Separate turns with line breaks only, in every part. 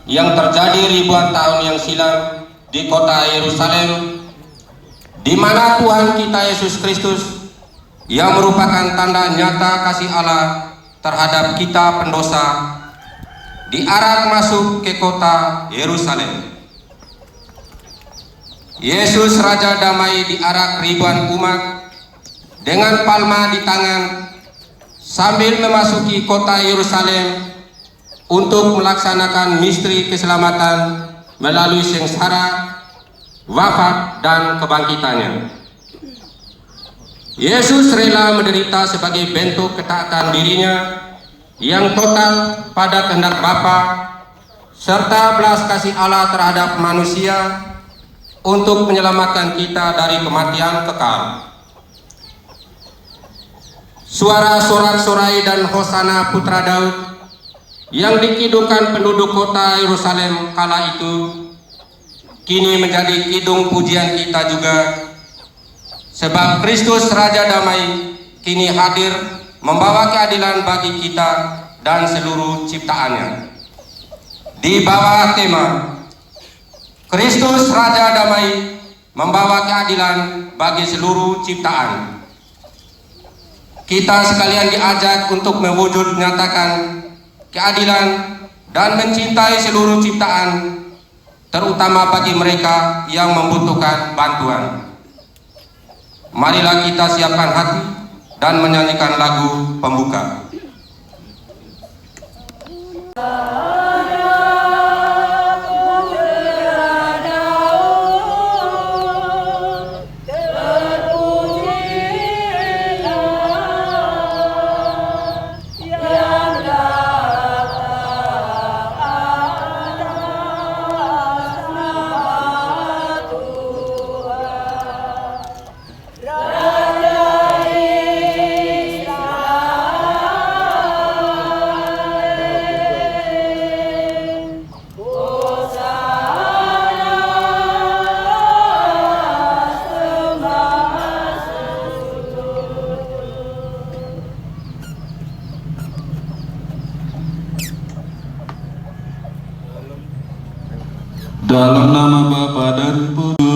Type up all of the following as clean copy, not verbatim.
yang terjadi ribuan tahun yang silam di kota Yerusalem, di mana Tuhan kita Yesus Kristus yang merupakan tanda nyata kasih Allah terhadap kita pendosa diarak masuk ke kota Yerusalem. Yesus Raja Damai diarak ribuan umat dengan palma di tangan sambil memasuki kota Yerusalem untuk melaksanakan misteri keselamatan melalui sengsara, wafat, dan kebangkitannya. Yesus rela menderita sebagai bentuk ketaatan dirinya yang total pada kehendak Bapa serta belas kasih Allah terhadap manusia untuk menyelamatkan kita dari kematian kekal. Suara sorak-sorai dan hosana putra Daud yang dikidungkan penduduk kota Yerusalem kala itu kini menjadi kidung pujian kita juga, sebab Kristus Raja Damai kini hadir membawa keadilan bagi kita dan seluruh ciptaannya. Di bawah tema Kristus Raja Damai membawa keadilan bagi seluruh ciptaan, kita sekalian diajak untuk mewujud nyatakan keadilan dan mencintai seluruh ciptaan, terutama bagi mereka yang membutuhkan bantuan. Marilah kita siapkan hati dan menyanyikan lagu pembuka.
Dalam nama Bapa dan Kudus.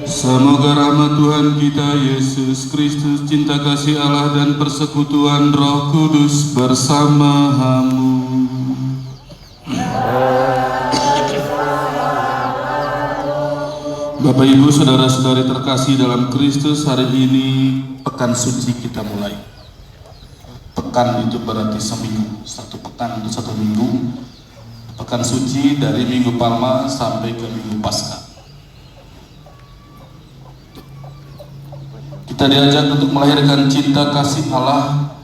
Semoga rahmat Tuhan kita Yesus Kristus, cinta kasih Allah dan persekutuan Roh Kudus bersamamu. Bapak Ibu saudara-saudari terkasih dalam Kristus, hari ini pekan suci kita mulai. Pekan itu berarti seminggu, satu pekan itu satu minggu. Pekan suci dari Minggu Palma sampai ke Minggu Paskah. Kita diajak untuk melahirkan cinta kasih Allah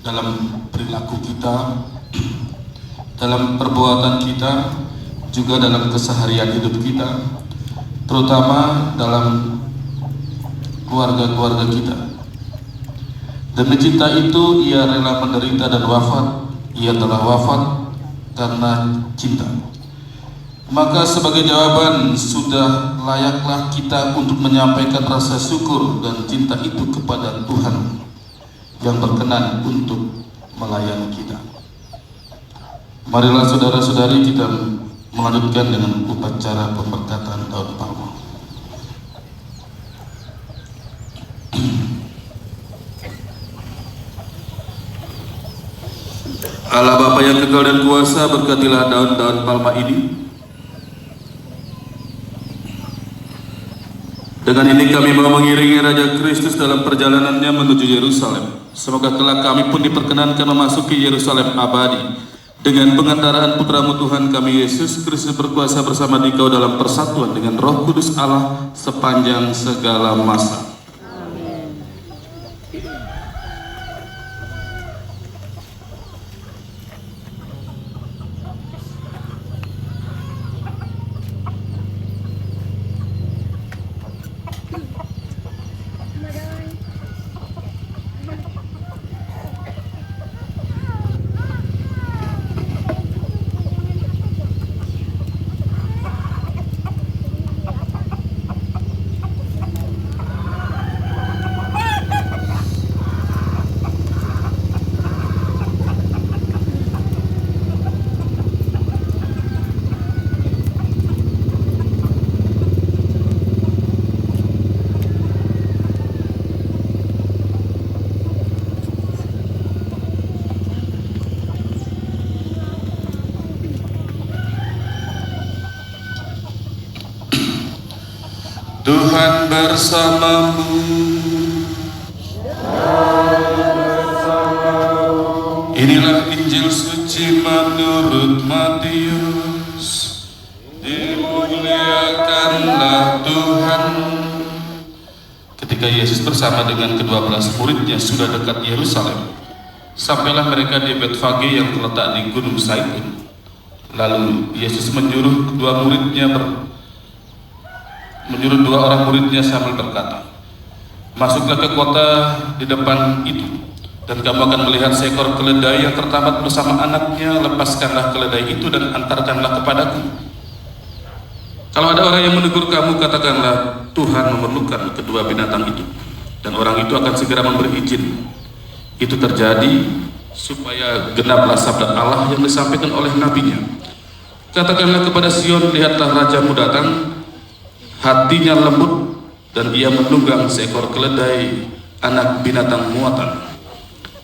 dalam perilaku kita, dalam perbuatan kita, juga dalam keseharian hidup kita, terutama dalam keluarga-keluarga kita. Demi cinta itu ia rela menderita dan wafat. Ia telah wafat karena cinta. Maka sebagai jawaban, sudah layaklah kita untuk menyampaikan rasa syukur dan cinta itu kepada Tuhan yang berkenan untuk melayani kita. Marilah saudara-saudari kita melanjutkan dengan upacara pemberkatan daun palma. Allah Bapa yang kekal dan kuasa, berkatilah daun-daun palma ini. Dengan ini kami mau mengiringi Raja Kristus dalam perjalanannya menuju Yerusalem. Semoga kelak kami pun diperkenankan memasuki Yerusalem abadi dengan pengantaraan Putramu Tuhan kami Yesus Kristus, berkuasa bersama Dikau dalam persatuan dengan Roh Kudus Allah sepanjang segala masa. Tuhan bersamamu. Inilah Injil suci menurut Matius. Dimuliakanlah Tuhan. Ketika Yesus bersama dengan ke-12 muridnya sudah dekat Yerusalem, sampailah mereka di Betfage yang terletak di Gunung Zaitun. Lalu Yesus menyuruh dua orang muridnya sambil berkata, "Masuklah ke kota di depan itu, dan kamu akan melihat seekor keledai yang tertambat bersama anaknya. Lepaskanlah keledai itu dan antarkanlah kepadaku. Kalau ada orang yang menegur kamu, katakanlah, Tuhan memerlukan kedua binatang itu, dan orang itu akan segera memberi izin. Itu terjadi supaya genaplah sabda Allah yang disampaikan oleh nabinya. Katakanlah kepada Sion, lihatlah rajamu datang, hatinya lembut, dan ia menunggang seekor keledai, anak binatang muatan."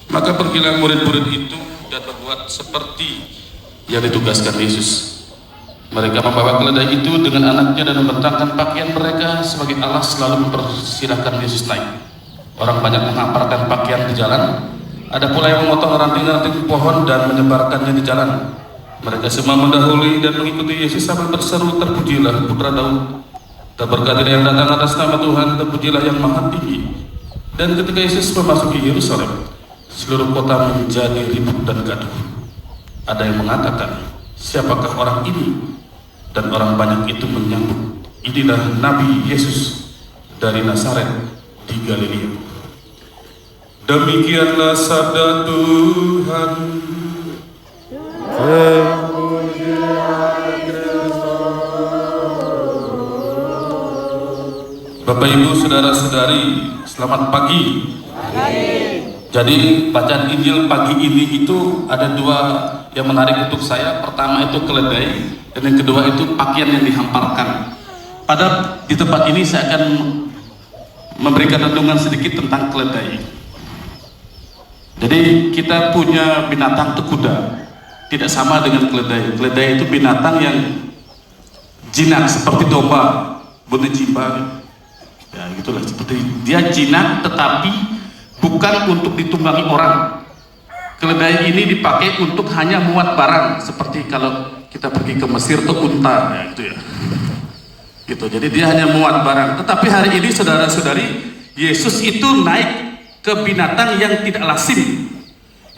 Maka pergilah murid-murid itu dan berbuat seperti yang ditugaskan Yesus. Mereka membawa keledai itu dengan anaknya dan membentangkan pakaian mereka sebagai alas, lalu mempersilahkan Yesus naik. Orang banyak menghamparkan pakaian di jalan. Ada pula yang memotong ranting-ranting pohon dan menyebarkannya di jalan. Mereka semua mendahului dan mengikuti Yesus sambil berseru, "Terpujilah Putra Daud, terberkatilah yang datang atas nama Tuhan, terpujilah yang Maha Tinggi." Dan ketika Yesus memasuki Yerusalem, seluruh kota menjadi ribut dan gaduh. Ada yang mengatakan, "Siapakah orang ini?" Dan orang banyak itu menyambut, "Inilah Nabi Yesus dari Nazaret di Galilea." Demikianlah sabda Tuhan. Bapak Ibu, saudara-saudari, selamat pagi. Jadi bacaan Injil pagi ini itu ada dua yang menarik untuk saya. Pertama itu keledai, dan yang kedua itu pakaian yang dihamparkan. Di tempat ini saya akan memberikan renungan sedikit tentang keledai. Jadi kita punya binatang itu kuda, tidak sama dengan keledai. Keledai itu binatang yang jinak seperti domba, bonecimba. Ya gitulah, seperti dia jinak tetapi bukan untuk ditunggangi orang. Keledai ini dipakai untuk hanya muat barang, seperti kalau kita pergi ke Mesir tuh unta, ya gitu ya. Gitu. Jadi dia hanya muat barang. Tetapi hari ini saudara-saudari, Yesus itu naik ke binatang yang tidak lazim,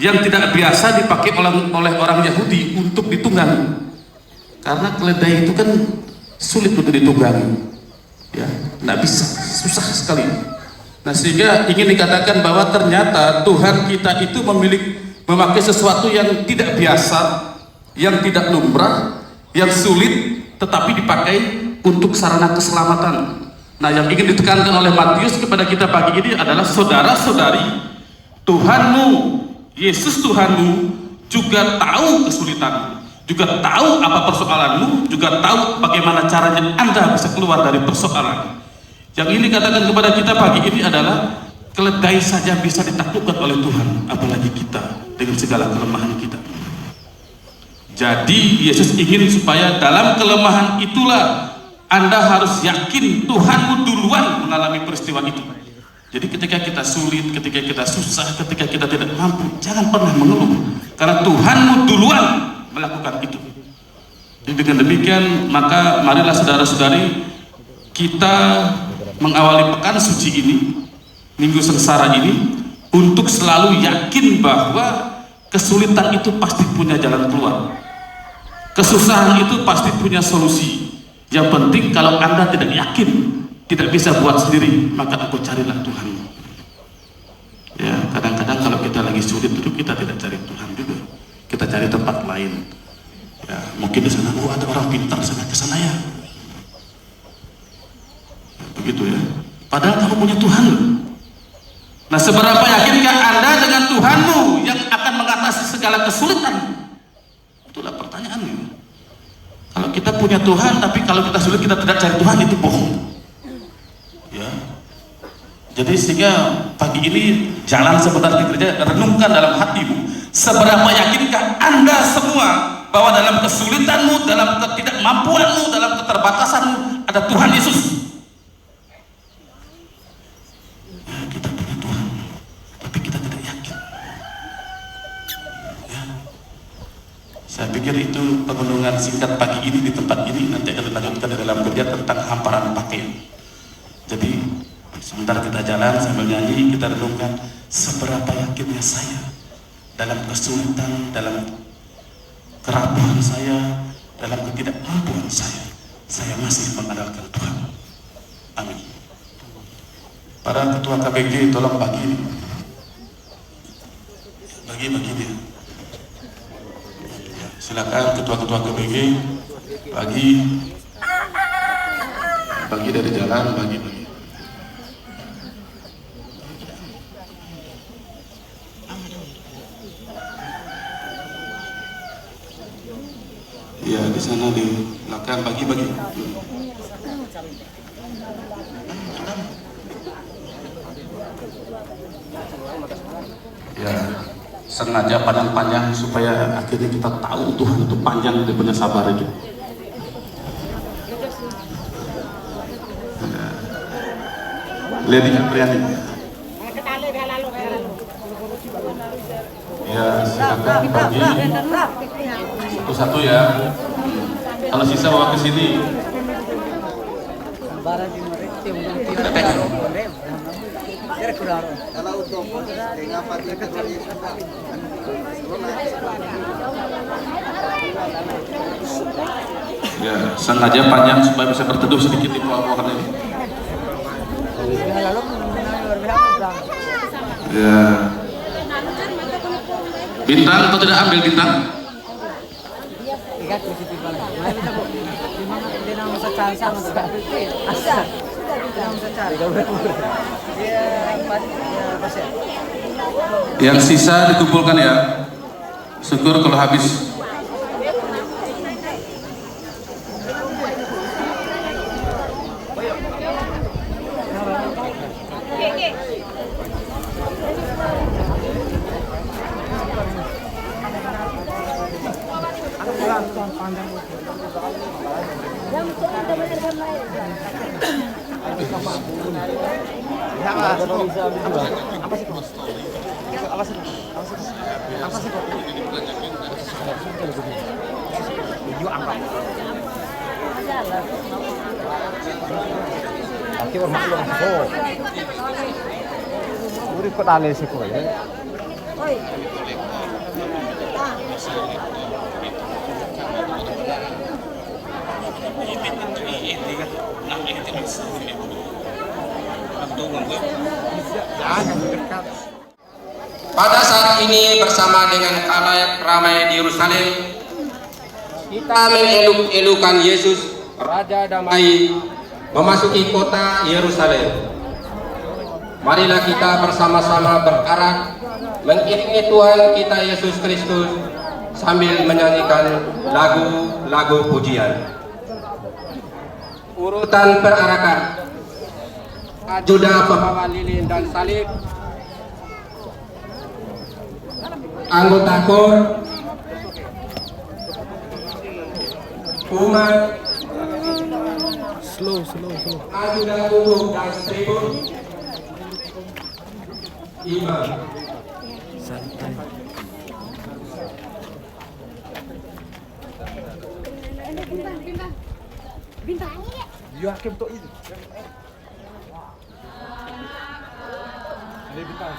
yang tidak biasa dipakai oleh orang Yahudi untuk ditunggangi. Karena keledai itu kan sulit untuk ditunggangi. Ya, nggak bisa, susah sekali. Nah, sehingga ingin dikatakan bahwa ternyata Tuhan kita itu memakai sesuatu yang tidak biasa, yang tidak lumrah, yang sulit, tetapi dipakai untuk sarana keselamatan. Nah, yang ingin ditekankan oleh Matius kepada kita pagi ini adalah, saudara-saudari, Tuhanmu, Yesus Tuhanmu juga tahu kesulitanmu, juga tahu apa persoalanmu, juga tahu bagaimana caranya Anda bisa keluar dari persoalan. Yang ini dikatakan kepada kita pagi ini adalah, keledai saja bisa ditaklukkan oleh Tuhan, apalagi kita dengan segala kelemahan kita. Jadi Yesus ingin supaya dalam kelemahan itulah Anda harus yakin Tuhanmu duluan mengalami peristiwa itu. Jadi ketika kita sulit, ketika kita susah, ketika kita tidak mampu, jangan pernah mengeluh, karena Tuhanmu duluan melakukan itu. Jadi dengan demikian, maka marilah saudara-saudari, kita mengawali pekan suci ini, minggu sengsara ini, untuk selalu yakin bahwa kesulitan itu pasti punya jalan keluar, kesusahan itu pasti punya solusi. Yang penting kalau Anda tidak yakin, tidak bisa buat sendiri, maka aku carilah Tuhan. Ya, kadang-kadang kalau kita lagi sulit itu kita tidak cari Tuhan juga, kita cari tempat lain. Ya, mungkin di sana, ada orang pintar, sana ke sana ya. Begitu ya. Padahal kamu punya Tuhan. Nah, seberapa yakinkah Anda dengan Tuhanmu yang akan mengatasi segala kesulitan? Itulah pertanyaannya. Kalau kita punya Tuhan, tapi kalau kita sulit kita tidak cari Tuhan, itu bohong. Ya. Jadi sehingga pagi ini jalan sebentar di gereja, renungkan dalam hatimu, seberapa yakinkah Anda semua bahwa dalam kesulitanmu, dalam ketidakmampuanmu, dalam keterbatasanmu ada Tuhan Yesus. Saya pikir itu pengunjungan singkat pagi ini di tempat ini, nanti akan dilanjutkan di dalam kerja tentang hamparan pakaian. Jadi sebentar kita jalan sambil nyanyi, kita renungkan seberapa yakinnya saya dalam kesulitan, dalam kerapuhan saya, dalam ketidakmampuan saya masih mengandalkan Tuhan. Amin. Para ketua KBG tolong bagi dia. Silakan ketua-ketua KBG bagi dari jalan, bagi. Ya, di sana di belakang bagi. Ya, sengaja panjang-panjang supaya akhirnya kita tahu Tuhan itu panjang, dia punya sabar itu. Lady Priani. Ya, silakan bagi satu-satu ya. Kalau sisa bawa ke sini. Ya, sengaja panjang supaya bisa berteduh sedikit di pohon-pohon ini. Ya. Bintang atau tidak ambil bintang? Yang sisa dikumpulkan ya. Syukur kalau habis.
Kok tali sih kok ya?
Pada saat ini bersama dengan khalayak ramai di Yerusalem, kita mengeluk-elukan Yesus Raja Damai memasuki kota Yerusalem. Marilah kita bersama-sama berarak mengiringi Tuhan kita Yesus Kristus sambil menyanyikan lagu-lagu pujian. Urutan perarakan: ajuda pembawa lilin dan salib, anggota kor, umat, ajuda umum dan tribun, imam.
Bintang. Dia hakim untuk itu. Ada bintang.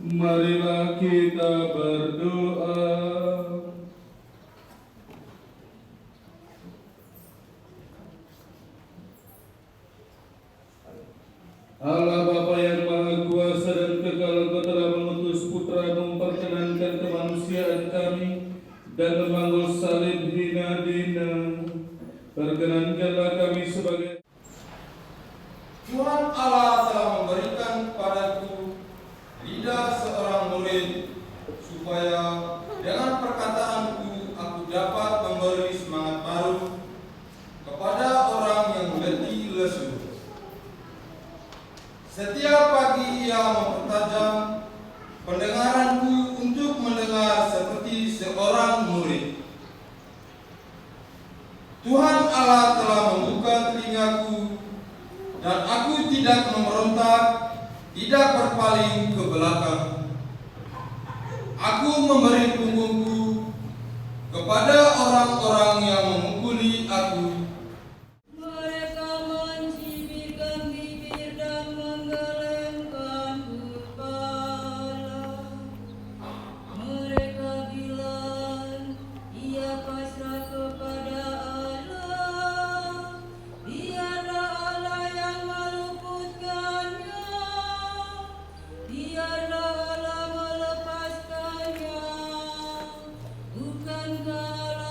Marilah kita berdoa. Allah Bapa yang Maha Kuasa dan Kekal, Engkau telah mengutus Putra memperkenankan kemanusiaan kami dan memanggul salib hina dina. Perkenankanlah kami sebagai
Tuhan Allah telah memberikan kepadaku lidah seorang murid, supaya dengan perkataanku aku dapat memberi semangat baru kepada orang yang letih lesu. Setiap pagi ia mempertajam pendengaranku untuk mendengar seperti seorang murid. Tuhan Allah telah membuka telingaku, dan aku tidak memberontak, tidak berpaling ke belakang. Aku memberi punggungku kepada orang-orang yang memukuli aku.
Mereka mencibirkan bibir dan menggelengkan kepala. Mereka bilang, ia pasrah kepada Allah. Biarlah Allah yang meluputkannya. Biarlah Allah melepaskannya. Bukankah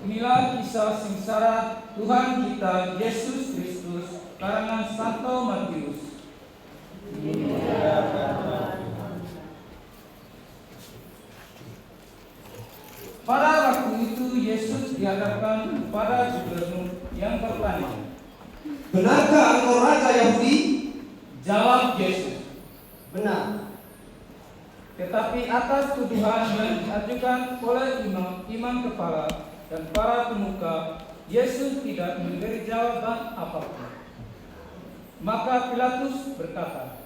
Inilah kisah sengsara Tuhan kita Yesus Kristus karangan Santo Matius. Pada waktu itu Yesus dihadapkan kepada gubernur yang bertanya,
"Benarkah engkau raja Yahudi?"
Jawab Yesus,
"Benar."
tetapi atas tuduhan yang diajukan oleh imam kepala dan para pemuka, Yesus tidak memberi jawaban apapun. Maka Pilatus berkata,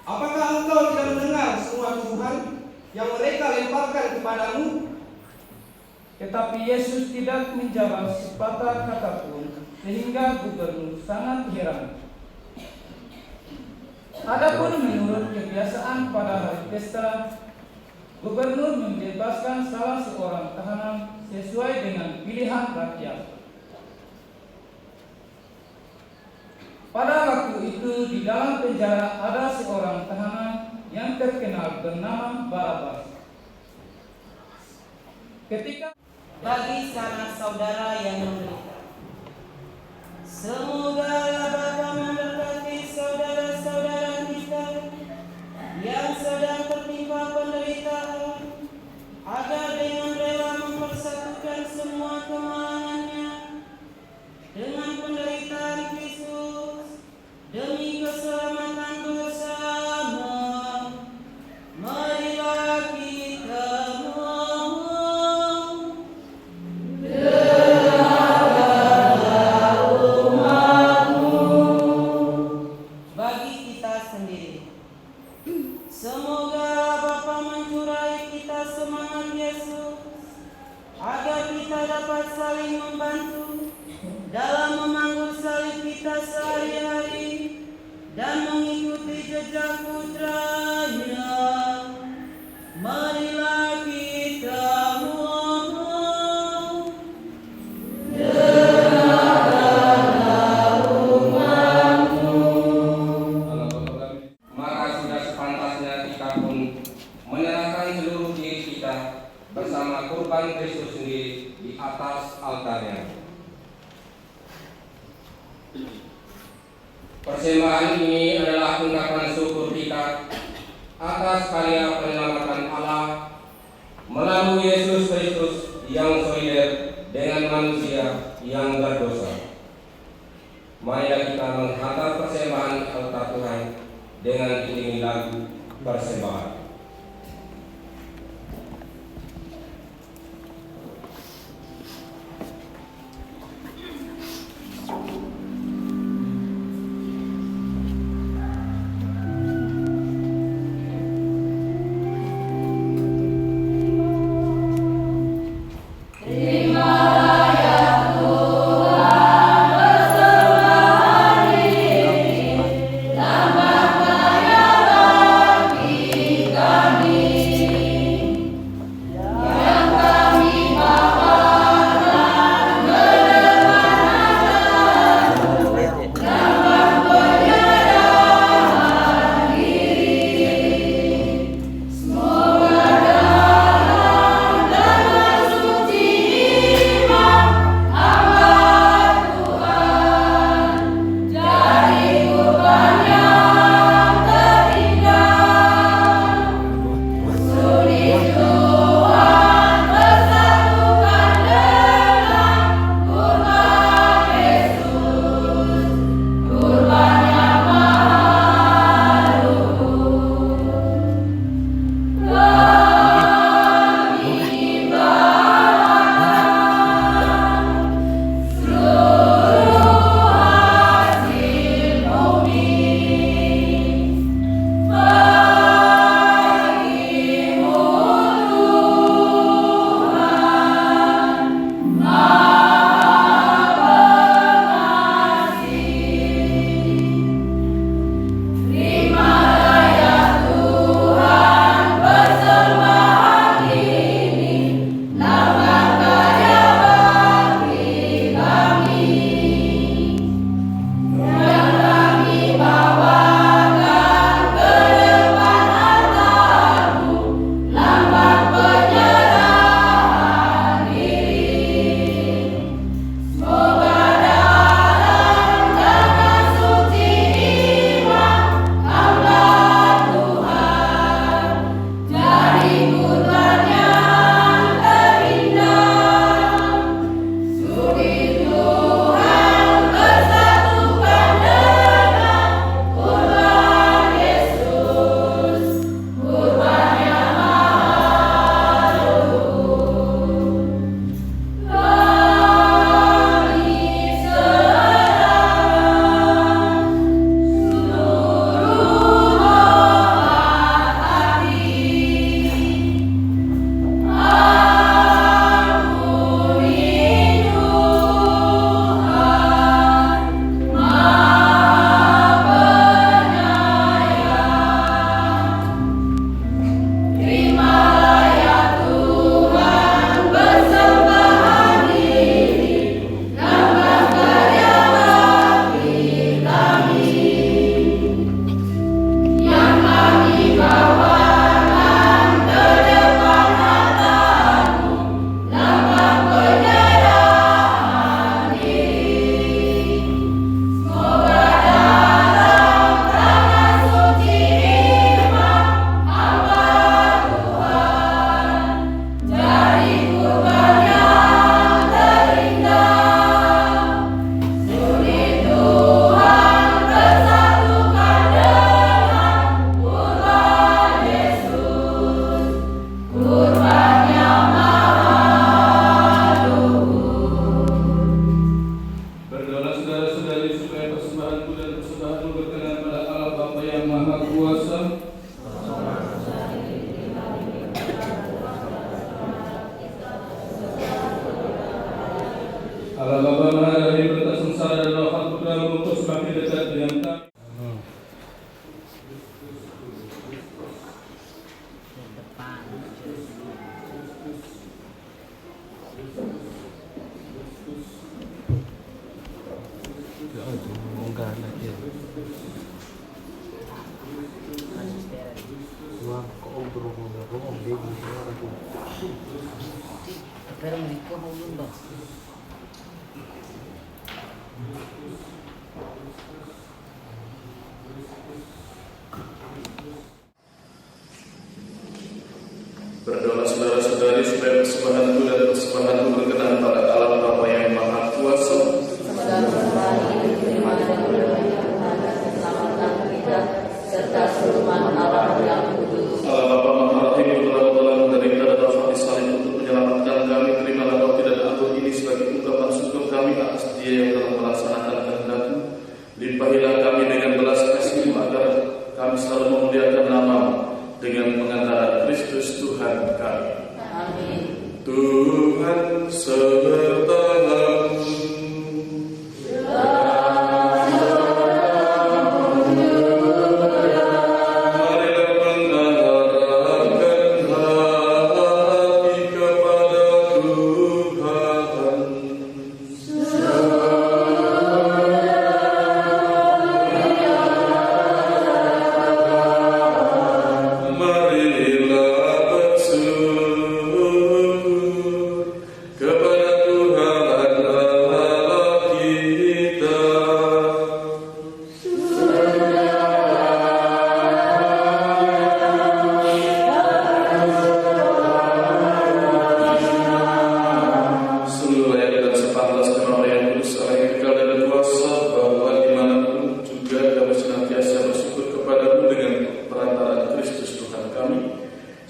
"Apakah engkau tidak mendengar semua tuduhan yang mereka lemparkan kepadamu?"
Tetapi Yesus tidak menjawab sepatah kata pun, sehingga gubernur sangat heran. Adapun menurut kebiasaan pada hari pesta, gubernur membebaskan salah seorang tahanan sesuai dengan pilihan rakyat. Pada waktu itu di dalam penjara ada seorang tahanan yang terkenal bernama Barabas. Ketika
bagi sanak saudara yang menderita, semoga Bapa memberkati saudara-saudara kita yang sedang tertimpa penderitaan, agar dengan rela mempersatukan semua kemalangannya dengan penderitaan Kristus demi keselamatan bersama. Marilah kita bagi kita sendiri. Semoga Bapa mencurahi kita semangat Yesus, agar kita dapat saling membantu dalam memanggul salib kita sehari-hari dan mengikuti jejak putranya. Marilah kita
Maka sudah sepantasnya kita pun menyerahkan seluruh diri kita bersama kurban Kristus sendiri di atas altarnya. Persembahan ini adalah ungkapan syukur kita atas karya penyelamatan Allah melalui Yesus Kristus yang solider dengan manusia yang berdosa. Marilah kita menghantar persembahan altar Tuhan dengan diiringi lagu persembahan.
Lambat
Allah Bapa Maha dari berkat sengsara dan wafat Putra-Mu untuk semakin dekat dengan kami.
Pero mereka mau lomba.
Berdoalah saudara-saudari supaya persembahanku dan persembahanku berkenan pada Allah Bapa yang Maha Kuasa.
Serta seluruh Allah yang kudus.
Allah Bapa Maha Rahim, telah menderita dan wafat di salib untuk menyelamatkan kami. Terimalah roti dan anggur ini sebagai ungkapan syukur kami atas Dia yang telah melaksanakan kehendak-Mu. Limpahilah kami dengan belas kasih-Mu agar kami selalu memuliakan nama-Mu dengan pengantaran Kristus Tuhan kami.
Amin.
Tuhan sertamu.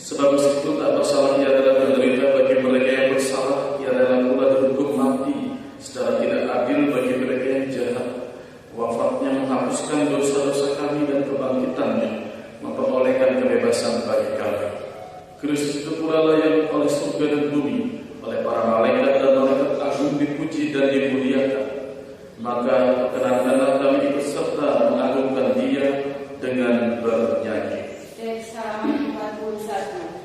Sebab meskipun tak bersalah ia adalah menderita bagi mereka yang bersalah, ia rela pula dihukum mati secara tidak adil bagi mereka yang jahat. Wafatnya menghapuskan dosa-dosa kami dan kebangkitannya memperolehkan kebebasan bagi kami. Kristus itu pula lah yang oleh surga dan bumi, oleh para malaikat dan malaikat agung dipuji dan dimuliakan. Maka perkenankanlah kami ikut serta mengagungkan Dia dengan bernyanyi.
Halaman 41.